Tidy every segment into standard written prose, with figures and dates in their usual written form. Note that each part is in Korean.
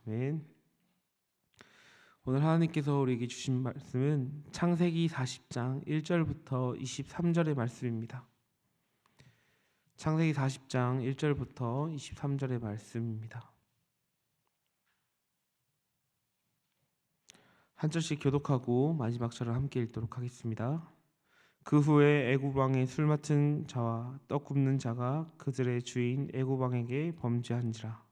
아멘. 오늘 하나님께서 우리에게 주신 말씀은 창세기 40장 1절부터 23절의 말씀입니다. 창세기 40장 1절부터 23절의 말씀입니다. 한 절씩 교독하고 마지막 절을 함께 읽도록 하겠습니다. 그 후에 애굽 왕의 술 맡은 자와 떡 굽는 자가 그들의 주인 애굽 왕에게 범죄한지라.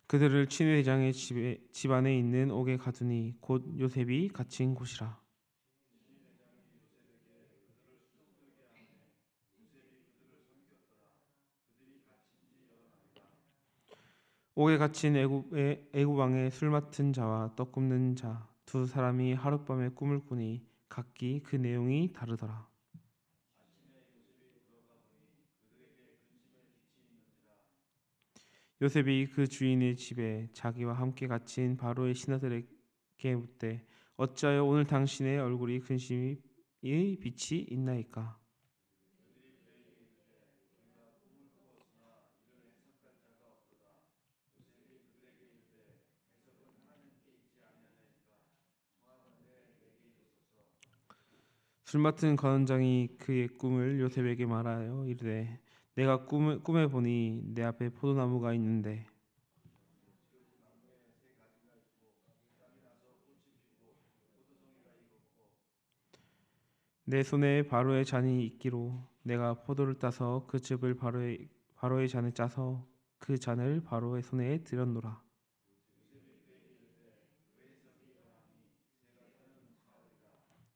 그들을 친회장의 집 안에 있는 옥에 가두니 곧 요셉이 갇힌 곳이라. 옥에 갇힌 애굽 왕의 술 맡은 자와 떡 굽는 자 두 사람이 하룻밤에 꿈을 꾸니 각기 그 내용이 다르더라. 요셉이 그 주인의 집에 자기와 함께 갇힌 바로의 신하들에게 묻되 어찌하여 오늘 당신의 얼굴이 근심의 빛이 있나이까? 술 맡은 관원장이 그의 꿈을 요셉에게 말하여 이르되 내가 꿈에 보니 내 앞에 포도나무가 있는데 내 손에 바로의 잔이 있기로 내가 포도를 따서 그 즙을 바로의 잔에 짜서 그 잔을 바로의 손에 들였노라.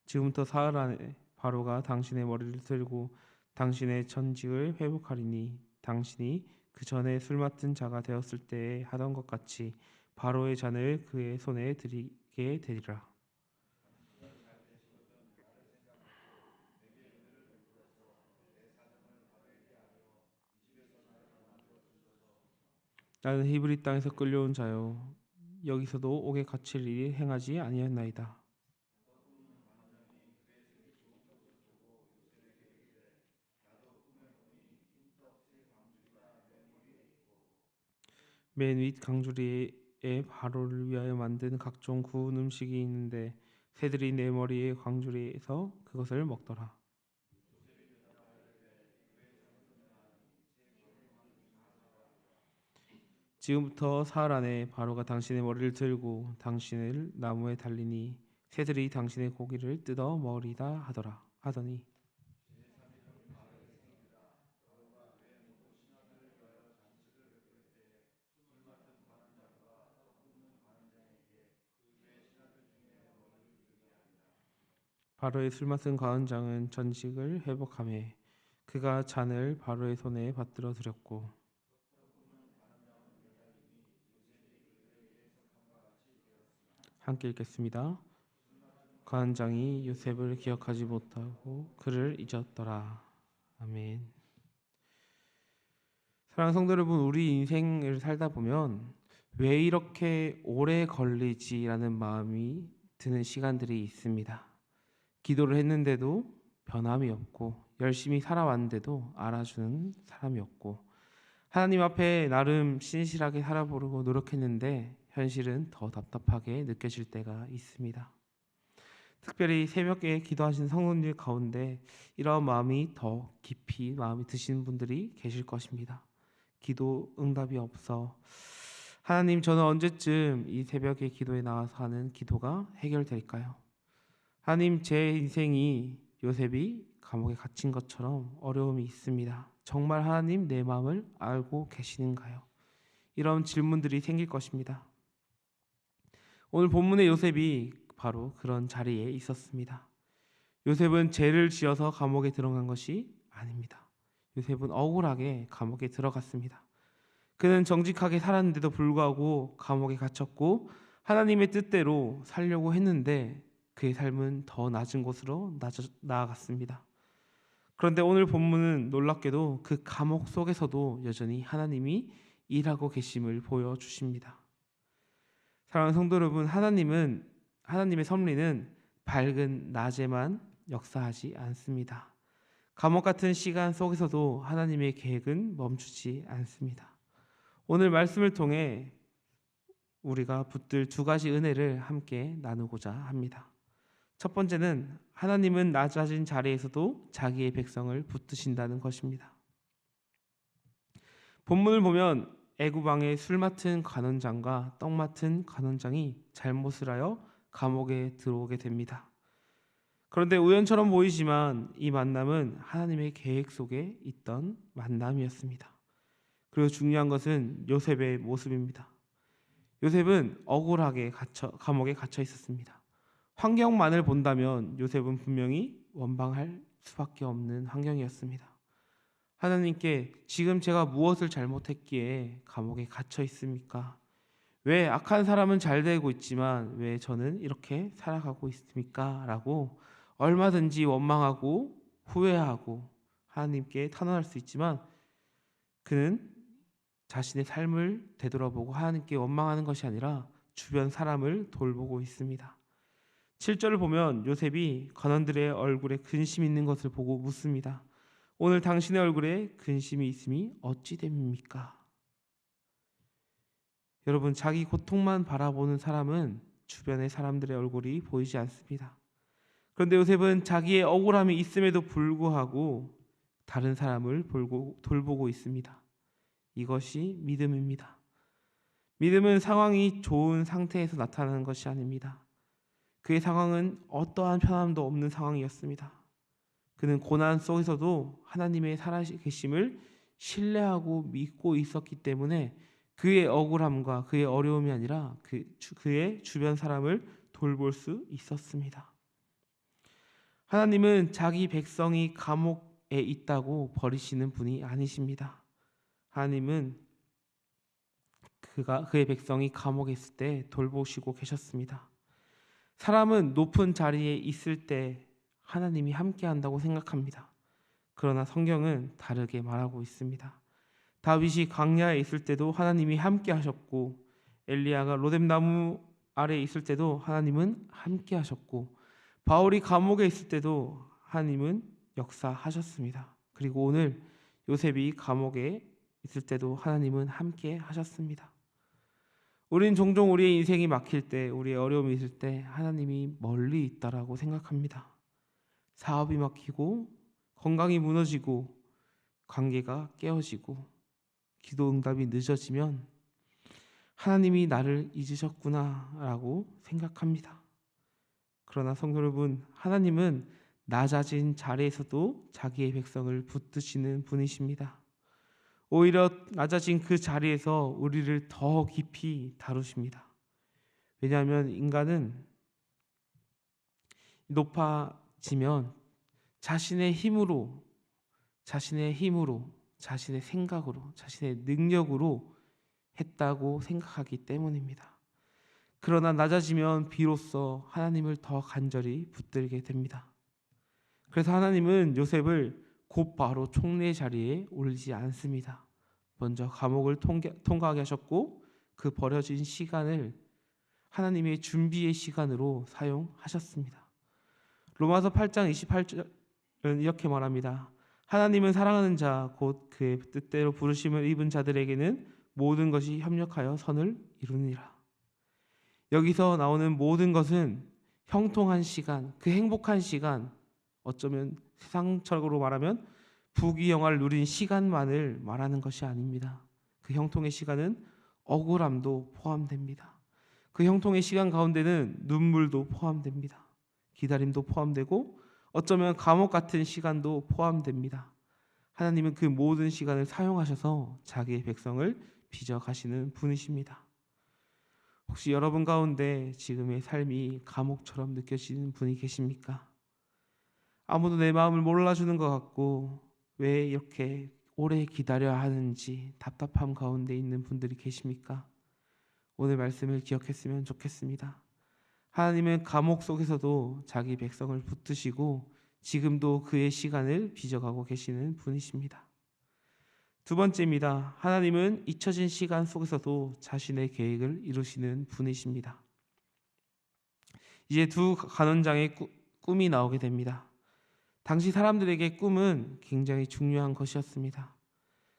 지금부터 사흘 안에 바로가 당신의 머리를 들고 당신의 천직을 회복하리니 당신이 그 전에 술 맡은 자가 되었을 때에 하던 것 같이 바로의 잔을 그의 손에 드리게 되리라. 나는 히브리 땅에서 끌려온 자요 여기서도 옥에 갇힐 일이 행하지 아니었나이다. 맨 윗 강주리에 바로를 위하여 만든 각종 구운 음식이 있는데 새들이 내 머리의 광주리에서 그것을 먹더라. 지금부터 사흘 안에 바로가 당신의 머리를 들고 당신을 나무에 달리니 새들이 당신의 고기를 뜯어 먹으리다 하더니 바로의 술 맡은 과은장은 전식을 회복하매 그가 잔을 바로의 손에 받들어 드렸고 함께 읽겠습니다. 과은장이 요셉을 기억하지 못하고 그를 잊었더라. 아멘. 사랑하는 성도 여러분, 우리 인생을 살다 보면 왜 이렇게 오래 걸리지라는 마음이 드는 시간들이 있습니다. 기도를 했는데도 변함이 없고 열심히 살아왔는데도 알아주는 사람이 없고 하나님 앞에 나름 신실하게 살아보려고 노력했는데 현실은 더 답답하게 느껴질 때가 있습니다. 특별히 새벽에 기도하신 성도님들 가운데 이런 마음이 더 깊이 마음이 드시는 분들이 계실 것입니다. 기도 응답이 없어 하나님 저는 언제쯤 이 새벽에 기도에 나와서 하는 기도가 해결될까요? 하나님 제 인생이 요셉이 감옥에 갇힌 것처럼 어려움이 있습니다. 정말 하나님 내 마음을 알고 계시는가요? 이런 질문들이 생길 것입니다. 오늘 본문의 요셉이 바로 그런 자리에 있었습니다. 요셉은 죄를 지어서 감옥에 들어간 것이 아닙니다. 요셉은 억울하게 감옥에 들어갔습니다. 그는 정직하게 살았는데도 불구하고 감옥에 갇혔고 하나님의 뜻대로 살려고 했는데 그의 삶은 더 낮은 곳으로 나아갔습니다. 그런데 오늘 본문은 놀랍게도 그 감옥 속에서도 여전히 하나님이 일하고 계심을 보여주십니다. 사랑하는 성도 여러분, 하나님의 섭리는 밝은 낮에만 역사하지 않습니다. 감옥 같은 시간 속에서도 하나님의 계획은 멈추지 않습니다. 오늘 말씀을 통해 우리가 붙들 두 가지 은혜를 함께 나누고자 합니다. 첫 번째는 하나님은 낮아진 자리에서도 자기의 백성을 붙드신다는 것입니다. 본문을 보면 애굽 왕의 술 맡은 간원장과 떡 맡은 간원장이 잘못을 하여 감옥에 들어오게 됩니다. 그런데 우연처럼 보이지만 이 만남은 하나님의 계획 속에 있던 만남이었습니다. 그리고 중요한 것은 요셉의 모습입니다. 요셉은 억울하게 감옥에 갇혀 있었습니다. 환경만을 본다면 요셉은 분명히 원망할 수밖에 없는 환경이었습니다. 하나님께 지금 제가 무엇을 잘못했기에 감옥에 갇혀 있습니까? 왜 악한 사람은 잘 되고 있지만 왜 저는 이렇게 살아가고 있습니까? 라고 얼마든지 원망하고 후회하고 하나님께 탄원할 수 있지만 그는 자신의 삶을 되돌아보고 하나님께 원망하는 것이 아니라 주변 사람을 돌보고 있습니다. 7절을 보면 요셉이 관원들의 얼굴에 근심 있는 것을 보고 묻습니다. 오늘 당신의 얼굴에 근심이 있음이 어찌 됩니까? 여러분, 자기 고통만 바라보는 사람은 주변의 사람들의 얼굴이 보이지 않습니다. 그런데 요셉은 자기의 억울함이 있음에도 불구하고 다른 사람을 돌보고 있습니다. 이것이 믿음입니다. 믿음은 상황이 좋은 상태에서 나타나는 것이 아닙니다. 그의 상황은 어떠한 편함도 없는 상황이었습니다. 그는 고난 속에서도 하나님의 살아계심을 신뢰하고 믿고 있었기 때문에 그의 억울함과 그의 어려움이 아니라 그의 주변 사람을 돌볼 수 있었습니다. 하나님은 자기 백성이 감옥에 있다고 버리시는 분이 아니십니다. 하나님은 그의 백성이 감옥에 있을 때 돌보시고 계셨습니다. 사람은 높은 자리에 있을 때 하나님이 함께 한다고 생각합니다. 그러나 성경은 다르게 말하고 있습니다. 다윗이 광야에 있을 때도 하나님이 함께 하셨고 엘리야가 로뎀나무 아래에 있을 때도 하나님은 함께 하셨고 바울이 감옥에 있을 때도 하나님은 역사하셨습니다. 그리고 오늘 요셉이 감옥에 있을 때도 하나님은 함께 하셨습니다. 우린 종종 우리의 인생이 막힐 때, 우리의 어려움이 있을 때 하나님이 멀리 있다라고 생각합니다. 사업이 막히고 건강이 무너지고 관계가 깨어지고 기도 응답이 늦어지면 하나님이 나를 잊으셨구나라고 생각합니다. 그러나 성도 여러분, 하나님은 낮아진 자리에서도 자기의 백성을 붙드시는 분이십니다. 오히려 낮아진 그 자리에서 우리를 더 깊이 다루십니다. 왜냐하면 인간은 높아지면 자신의 힘으로, 자신의 생각으로, 자신의 능력으로 했다고 생각하기 때문입니다. 그러나 낮아지면 비로소 하나님을 더 간절히 붙들게 됩니다. 그래서 하나님은 요셉을 곧바로 총리의 자리에 올리지 않습니다. 먼저 감옥을 통과하게 하셨고 그 버려진 시간을 하나님의 준비의 시간으로 사용하셨습니다. 로마서 8장 28절은 이렇게 말합니다. 하나님은 사랑하는 자 곧 그의 뜻대로 부르심을 입은 자들에게는 모든 것이 협력하여 선을 이루니라. 여기서 나오는 모든 것은 형통한 시간, 그 행복한 시간, 어쩌면 세상적으로 말하면 부귀영화를 누린 시간만을 말하는 것이 아닙니다. 그 형통의 시간은 억울함도 포함됩니다. 그 형통의 시간 가운데는 눈물도 포함됩니다. 기다림도 포함되고 어쩌면 감옥 같은 시간도 포함됩니다. 하나님은 그 모든 시간을 사용하셔서 자기의 백성을 빚어가시는 분이십니다. 혹시 여러분 가운데 지금의 삶이 감옥처럼 느껴지는 분이 계십니까? 아무도 내 마음을 몰라주는 것 같고 왜 이렇게 오래 기다려야 하는지 답답함 가운데 있는 분들이 계십니까? 오늘 말씀을 기억했으면 좋겠습니다. 하나님은 감옥 속에서도 자기 백성을 붙드시고 지금도 그의 시간을 빚어가고 계시는 분이십니다. 두 번째입니다. 하나님은 잊혀진 시간 속에서도 자신의 계획을 이루시는 분이십니다. 이제 두 간원장의 꿈이 나오게 됩니다. 당시 사람들에게 꿈은 굉장히 중요한 것이었습니다.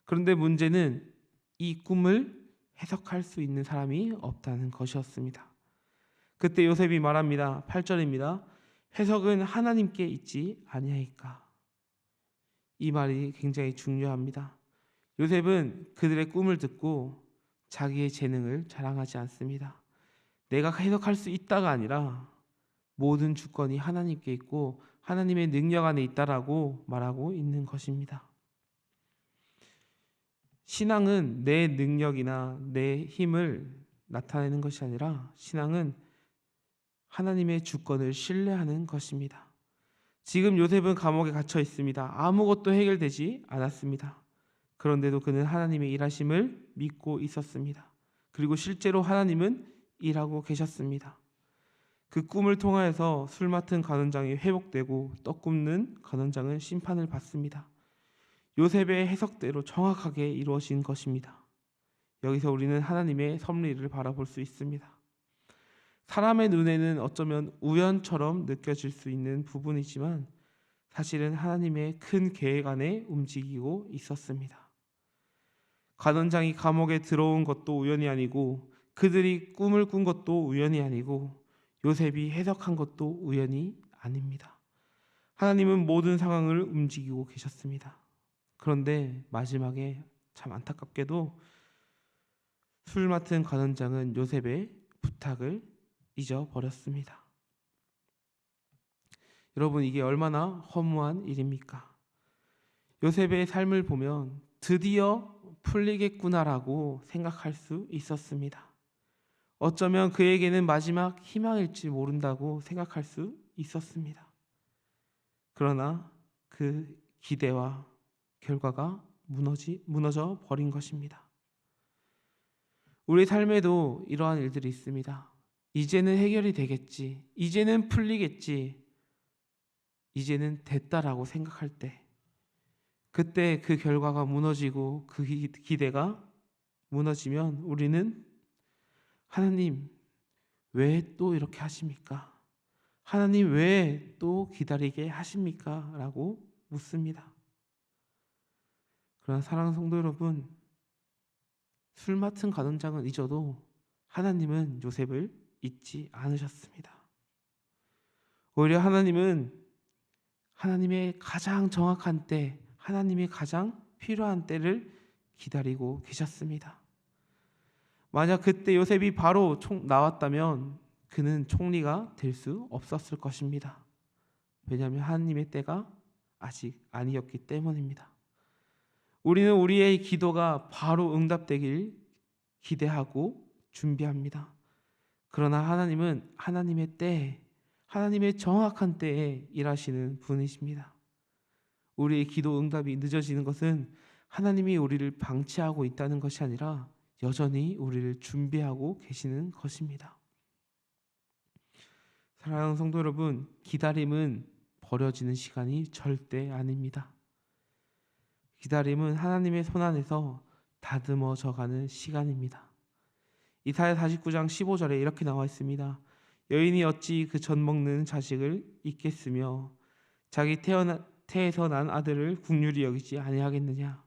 그런데 문제는 이 꿈을 해석할 수 있는 사람이 없다는 것이었습니다. 그때 요셉이 말합니다. 8절입니다. 해석은 하나님께 있지 아니하이까. 이 말이 굉장히 중요합니다. 요셉은 그들의 꿈을 듣고 자기의 재능을 자랑하지 않습니다. 내가 해석할 수 있다가 아니라 모든 주권이 하나님께 있고 하나님의 능력 안에 있다라고 말하고 있는 것입니다. 신앙은 내 능력이나 내 힘을 나타내는 것이 아니라 신앙은 하나님의 주권을 신뢰하는 것입니다. 지금 요셉은 감옥에 갇혀 있습니다. 아무것도 해결되지 않았습니다. 그런데도 그는 하나님의 일하심을 믿고 있었습니다. 그리고 실제로 하나님은 일하고 계셨습니다. 그 꿈을 통하여서 술 맡은 간원장이 회복되고 떡 굽는 간원장은 심판을 받습니다. 요셉의 해석대로 정확하게 이루어진 것입니다. 여기서 우리는 하나님의 섭리를 바라볼 수 있습니다. 사람의 눈에는 어쩌면 우연처럼 느껴질 수 있는 부분이지만 사실은 하나님의 큰 계획 안에 움직이고 있었습니다. 간원장이 감옥에 들어온 것도 우연이 아니고 그들이 꿈을 꾼 것도 우연이 아니고 요셉이 해석한 것도 우연이 아닙니다. 하나님은 모든 상황을 움직이고 계셨습니다. 그런데 마지막에 참 안타깝게도 술 맡은 간원장은 요셉의 부탁을 잊어버렸습니다. 여러분, 이게 얼마나 허무한 일입니까? 요셉의 삶을 보면 드디어 풀리겠구나라고 생각할 수 있었습니다. 어쩌면 그에게는 마지막 희망일지 모른다고 생각할 수 있었습니다. 그러나 그 기대와 결과가 무너져 버린 것입니다. 우리 삶에도 이러한 일들이 있습니다. 이제는 해결이 되겠지, 이제는 풀리겠지, 이제는 됐다라고 생각할 때, 그때 그 결과가 무너지고 그 기대가 무너지면 우리는 하나님, 왜 또 이렇게 하십니까? 하나님, 왜 또 기다리게 하십니까? 라고 묻습니다. 그러나 사랑하는 성도 여러분, 술 맡은 간원장은 잊어도 하나님은 요셉을 잊지 않으셨습니다. 오히려 하나님은 하나님의 가장 정확한 때, 하나님의 가장 필요한 때를 기다리고 계셨습니다. 만약 그때 요셉이 바로 나왔다면 그는 총리가 될 수 없었을 것입니다. 왜냐하면 하나님의 때가 아직 아니었기 때문입니다. 우리는 우리의 기도가 바로 응답되길 기대하고 준비합니다. 그러나 하나님은 하나님의 때, 하나님의 정확한 때에 일하시는 분이십니다. 우리의 기도 응답이 늦어지는 것은 하나님이 우리를 방치하고 있다는 것이 아니라 여전히 우리를 준비하고 계시는 것입니다. 사랑하는 성도 여러분, 기다림은 버려지는 시간이 절대 아닙니다. 기다림은 하나님의 손안에서 다듬어져가는 시간입니다. 이사야 49장 15절에 이렇게 나와 있습니다. 여인이 어찌 그 젖 먹는 자식을 잊겠으며 자기 태에서 난 아들을 국률이 여기지 아니하겠느냐.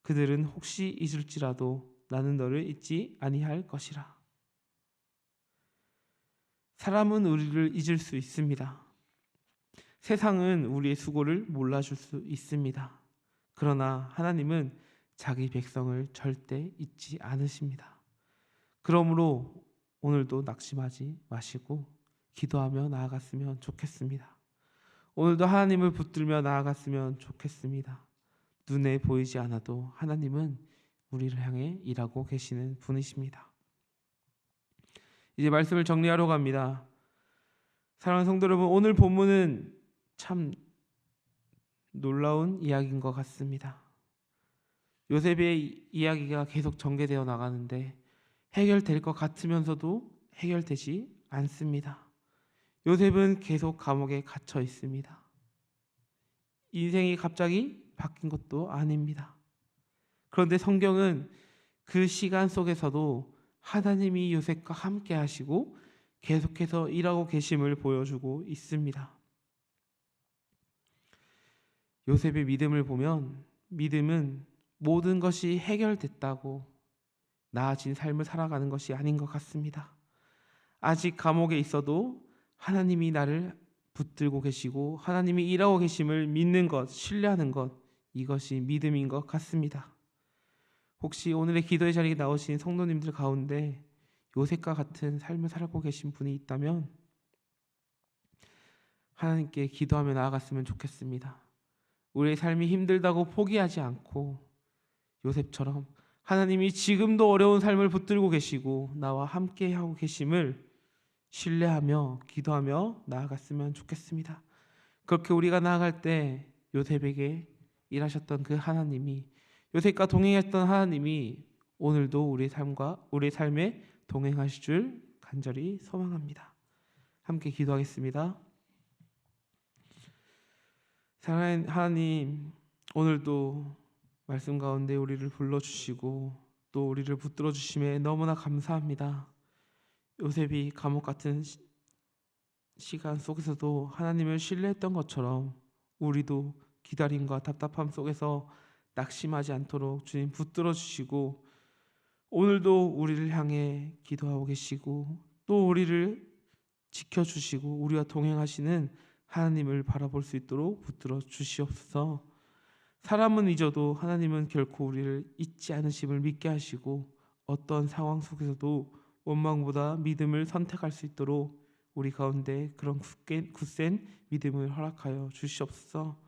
그들은 혹시 잊을지라도 나는 너를 잊지 아니할 것이라. 사람은 우리를 잊을 수 있습니다. 세상은 우리의 수고를 몰라줄 수 있습니다. 그러나 하나님은 자기 백성을 절대 잊지 않으십니다. 그러므로 오늘도 낙심하지 마시고 기도하며 나아갔으면 좋겠습니다. 오늘도 하나님을 붙들며 나아갔으면 좋겠습니다. 눈에 보이지 않아도 하나님은 우리를 향해 일하고 계시는 분이십니다. 이제 말씀을 정리하러 갑니다. 사랑하는 성도 여러분, 오늘 본문은 참 놀라운 이야기인 것 같습니다. 요셉의 이야기가 계속 전개되어 나가는데 해결될 것 같으면서도 해결되지 않습니다. 요셉은 계속 감옥에 갇혀 있습니다. 인생이 갑자기 바뀐 것도 아닙니다. 그런데 성경은 그 시간 속에서도 하나님이 요셉과 함께 하시고 계속해서 일하고 계심을 보여주고 있습니다. 요셉의 믿음을 보면 믿음은 모든 것이 해결됐다고 나아진 삶을 살아가는 것이 아닌 것 같습니다. 아직 감옥에 있어도 하나님이 나를 붙들고 계시고 하나님이 일하고 계심을 믿는 것, 신뢰하는 것, 이것이 믿음인 것 같습니다. 혹시 오늘의 기도의 자리에 나오신 성도님들 가운데 요셉과 같은 삶을 살고 계신 분이 있다면 하나님께 기도하며 나아갔으면 좋겠습니다. 우리의 삶이 힘들다고 포기하지 않고 요셉처럼 하나님이 지금도 어려운 삶을 붙들고 계시고 나와 함께 하고 계심을 신뢰하며 기도하며 나아갔으면 좋겠습니다. 그렇게 우리가 나아갈 때 요셉에게 일하셨던 그 하나님이, 요셉과 동행했던 하나님이 오늘도 우리의 삶에 동행하실 줄 간절히 소망합니다. 함께 기도하겠습니다. 사랑하는 하나님, 오늘도 말씀 가운데 우리를 불러주시고 또 우리를 붙들어 주심에 너무나 감사합니다. 요셉이 감옥 같은 시간 속에서도 하나님을 신뢰했던 것처럼 우리도 기다림과 답답함 속에서 낙심하지 않도록 주님 붙들어 주시고 오늘도 우리를 향해 기도하고 계시고 또 우리를 지켜주시고 우리와 동행하시는 하나님을 바라볼 수 있도록 붙들어 주시옵소서. 사람은 잊어도 하나님은 결코 우리를 잊지 않으심을 믿게 하시고 어떤 상황 속에서도 원망보다 믿음을 선택할 수 있도록 우리 가운데 그런 굳센 믿음을 허락하여 주시옵소서.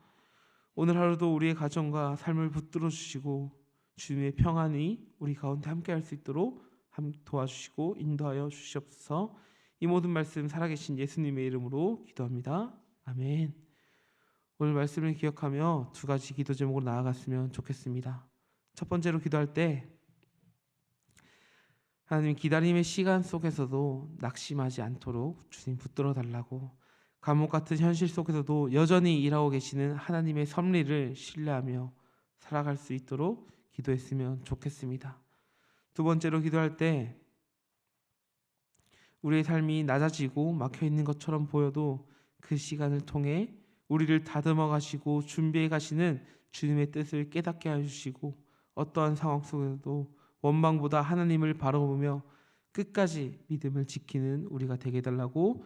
오늘 하루도 우리의 가정과 삶을 붙들어 주시고 주님의 평안이 우리 가운데 함께할 수 있도록 도와주시고 인도하여 주시옵소서. 이 모든 말씀 살아계신 예수님의 이름으로 기도합니다. 아멘. 오늘 말씀을 기억하며 두 가지 기도 제목으로 나아갔으면 좋겠습니다. 첫 번째로 기도할 때 하나님 기다림의 시간 속에서도 낙심하지 않도록 주님 붙들어 달라고, 감옥 같은 현실 속에서도 여전히 일하고 계시는 하나님의 섭리를 신뢰하며 살아갈 수 있도록 기도했으면 좋겠습니다. 두 번째로 기도할 때 우리의 삶이 낮아지고 막혀 있는 것처럼 보여도 그 시간을 통해 우리를 다듬어 가시고 준비해 가시는 주님의 뜻을 깨닫게 해주시고 어떠한 상황 속에서도 원망보다 하나님을 바라보며 끝까지 믿음을 지키는 우리가 되게 해달라고,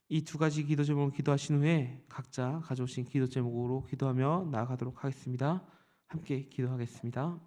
이 두 가지 기도 제목을 기도하신 후에 각자 가져오신 기도 제목으로 기도하며 나아가도록 하겠습니다. 함께 기도하겠습니다.